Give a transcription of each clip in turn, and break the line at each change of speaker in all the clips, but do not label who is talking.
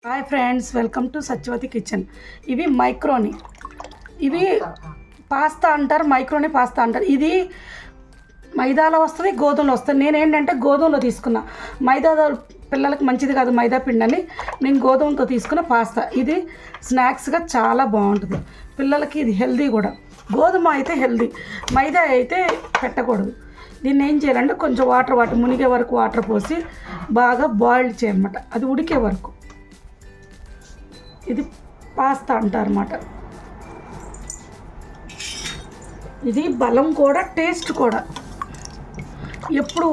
Hi friends, welcome to Satyavati kitchen. ఇవి macaroni, ఇవి pasta అంటారు, మైక్రోని పాస్తా అంటారు. ఇది మైదాలో వస్తుంది, గోధుమలో వస్తుంది. నేనేంటంటే గోధుమలో తీసుకున్నా. మైదా పిల్లలకి మంచిది కాదు మైదా పిండి అని నేను గోధుమతో తీసుకున్న పాస్తా. ఇది స్నాక్స్గా చాలా బాగుంటుంది పిల్లలకి. ఇది హెల్దీ కూడా. గోధుమ అయితే హెల్దీ, మైదా అయితే పెట్టకూడదు. దీన్ని ఏం చేయాలంటే కొంచెం వాటర్ మునిగే వరకు వాటర్ పోసి బాగా బాయిల్డ్ చేయనమాట, అది ఉడికే వరకు. ఇది పాస్తా అంటారన్నమాట. ఇది బలం కూడా, టేస్ట్ కూడా. ఎప్పుడు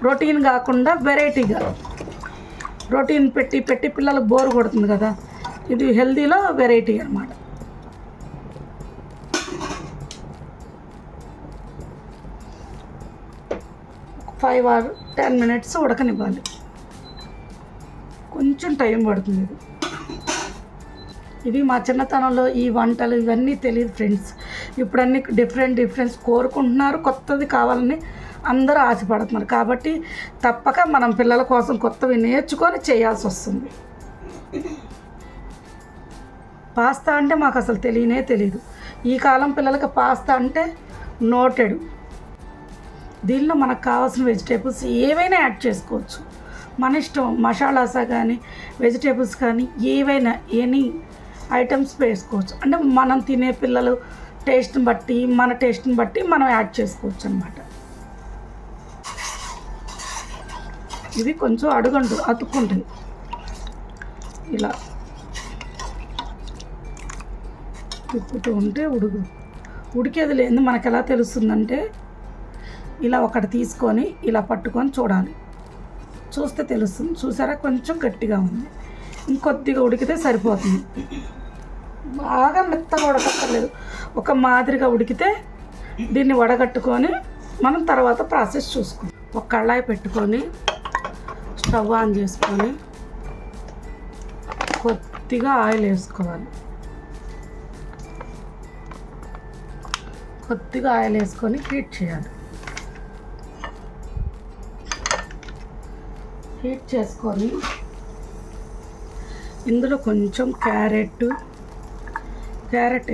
రొటీన్ కాకుండా వెరైటీగా, రొటీన్ పెట్టి పిల్లలకు బోర్ కొడుతుంది కదా, ఇది హెల్తీలో వెరైటీ అన్నమాట. ఫైవ్ ఆర్ 10 minutes ఉడకనివ్వాలి. కొంచెం టైం పడుతుంది. ఇది మా చిన్నతనంలో ఈ వంటలు ఇవన్నీ తెలియదు ఫ్రెండ్స్. ఇప్పుడు అన్నీ డిఫరెంట్ కోరుకుంటున్నారు, కొత్తది కావాలని అందరూ ఆశపడుతున్నారు. కాబట్టి తప్పక మనం పిల్లల కోసం కొత్తవి నేర్చుకొని చేయాల్సి వస్తుంది. పాస్తా అంటే మాకు అసలు తెలియదు. ఈ కాలం పిల్లలకి పాస్తా అంటే నోటెడ్. దీనిలో మనకు కావాల్సిన వెజిటేబుల్స్ ఏవైనా యాడ్ చేసుకోవచ్చు, మన ఇష్టం. మసాలాసా కానీ వెజిటేబుల్స్ కానీ ఏవైనా ఎనీ ఐటమ్స్ వేసుకోవచ్చు. అంటే మనం తినే పిల్లలు టేస్ట్ని బట్టి, మన టేస్ట్ని బట్టి మనం యాడ్ చేసుకోవచ్చు అన్నమాట. ఇది కొంచెం అతుక్కుంటుంది. ఇలా తిప్పుతూ ఉంటే ఉడికేది లేదు. మనకు ఎలా తెలుస్తుందంటే ఇలా ఒకటి తీసుకొని ఇలా పట్టుకొని చూడాలి, చూస్తే తెలుస్తుంది. చూసారా, కొంచెం గట్టిగా ఉంది. ఇంకొద్దిగా ఉడికితే సరిపోతుంది. బాగా మెత్తగా ఉడకక్కర్లేదు, ఒక మాదిరిగా ఉడికితే దీన్ని వడగట్టుకొని మనం తర్వాత ప్రాసెస్ చూసుకుంటాం. ఒక కళాయి పెట్టుకొని స్టవ్ ఆన్ చేసుకొని కొద్దిగా ఆయిల్ వేసుకోవాలి. కొద్దిగా ఆయిల్ వేసుకొని హీట్ చేయాలి. హీట్ చేసుకొని ఇందులో కొంచెం క్యారెట్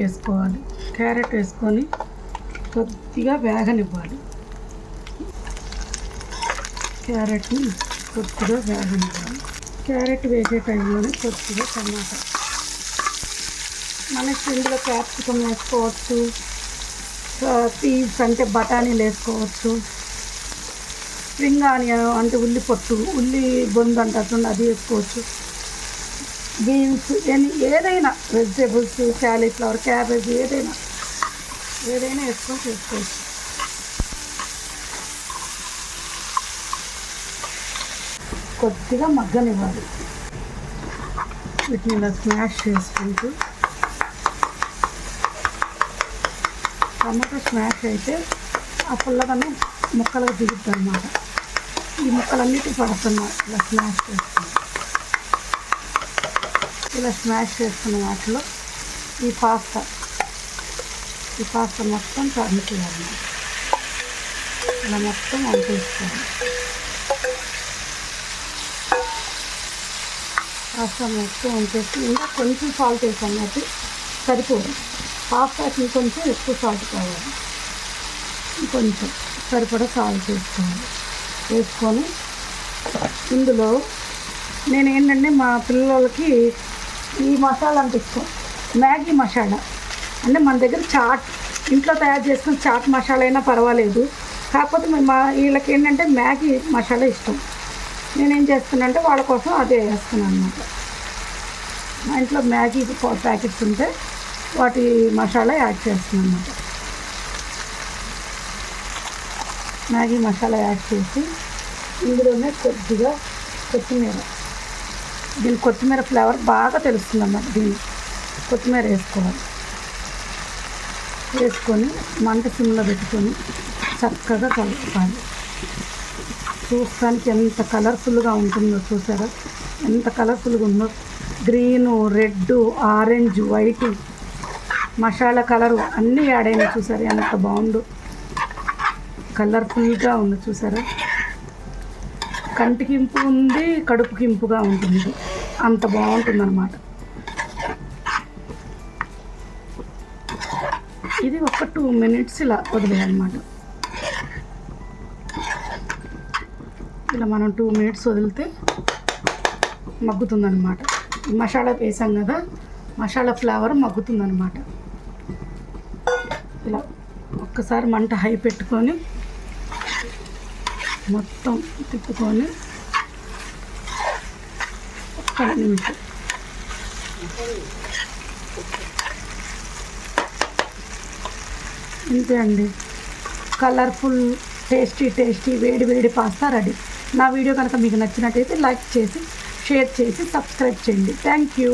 వేసుకోవాలి. క్యారెట్ వేసుకొని కొద్దిగా వేగనివ్వాలి. క్యారెట్ని కొద్దిగా వేగనివ్వాలి. క్యారెట్ వేసే టైంలోనే కొద్దిగా టమాటా, మనకి ఇందులో క్యాప్సికమ్ వేసుకోవచ్చు, పీస్ అంటే బఠానీలు వేసుకోవచ్చు, స్ప్రింగ్ ఆనియన్ అంటే ఉల్లి పొట్టు, ఉల్లి బొందు అంటారు అది వేసుకోవచ్చు, బీన్స్, ఏదైనా వెజిటేబుల్స్, క్యాలీఫ్లవర్, క్యాబేజ్ ఏదైనా వేసుకొని చేసుకోవచ్చు. కొద్దిగా మగ్గనివ్వాలి. వీటిని ఇలా స్మాష్ చేసుకుంటూ, టమాటో స్మాష్ అయితే ఆ పుల్లగానే ముక్కలుగా దిగుతుంది అన్నమాట. ఈ ముక్కలన్నిటికీ పడుతున్నాయి. ఇలా స్మాష్ చేసుకున్న వాటిలో ఈ పాస్తా మొత్తం టర్న్ చేయాలి. ఇలా మొత్తం వంపేసుకోవాలి. పాస్తా మొత్తం వంపేసి ఇంకా కొంచెం సాల్ట్ వేసాం కాబట్టి సరిపోదు. పాస్తాకి కొంచెం ఎక్కువ సాల్ట్ కావాలి. కొంచెం సరిపడా సాల్ట్ వేసుకొని ఇందులో నేనేంటంటే మా పిల్లలకి ఈ మసాలా అంటే ఇష్టం, మ్యాగీ మసాలా. అంటే మన దగ్గర ఇంట్లో తయారు చేసుకున్న చాట్ మసాలా అయినా పర్వాలేదు. కాకపోతే వీళ్ళకి ఏంటంటే మ్యాగీ మసాలా ఇష్టం. నేనేం చేస్తానంటే వాళ్ళ కోసం అదే వేస్తున్నాను అన్నమాట. మా ఇంట్లో మ్యాగీ ప్యాకెట్స్ ఉంటే వాటి మసాలా యాడ్ చేస్తున్నాను అన్నమాట. మ్యాగీ మసాలా యాడ్ చేసి ఇందులోనే కొద్దిగా కొత్తిమీర, దీని కొత్తిమీర ఫ్లేవర్ బాగా తెలుస్తుంది అన్నమాట. దీన్ని కొత్తిమీర వేసుకొని మంట సిమ్లో పెట్టుకొని చక్కగా కలుపుకోవాలి. చూస్తానికి ఎంత కలర్ఫుల్గా ఉంటుందో చూసారా, ఎంత కలర్ఫుల్గా ఉందో. Green, red, orange, white masala colour అన్నీ యాడ్ అయినాయి. చూసారా ఎంత బాగుందో, కలర్ఫుల్గా ఉంది. చూసారా, కంటికి ఇంపు ఉంది, కడుపుకి ఇంపుగా ఉంటుంది. అంత బాగుంటుందన్నమాట. ఇది ఒక 2 మినిట్స్ ఇలా వదిలేయాలన్నమాట. ఇలా మనం 2 మినిట్స్ వదిలితే మగ్గుతుందన్నమాట. మసాలా వేసాం కదా, మసాలా ఫ్లేవర్ మగ్గుతుందన్నమాట. ఇలా ఒక్కసారి మంట హై పెట్టుకొని మొత్తం తిప్పుకొని ఒక్క నిమిషం ఇంతే అండి. కలర్ఫుల్ టేస్టీ వేడి వేడి పాస్తా రెడీ. నా వీడియో కనుక మీకు నచ్చినట్టయితే లైక్ చేసి, షేర్ చేసి, సబ్స్క్రైబ్ చేయండి. Thank you.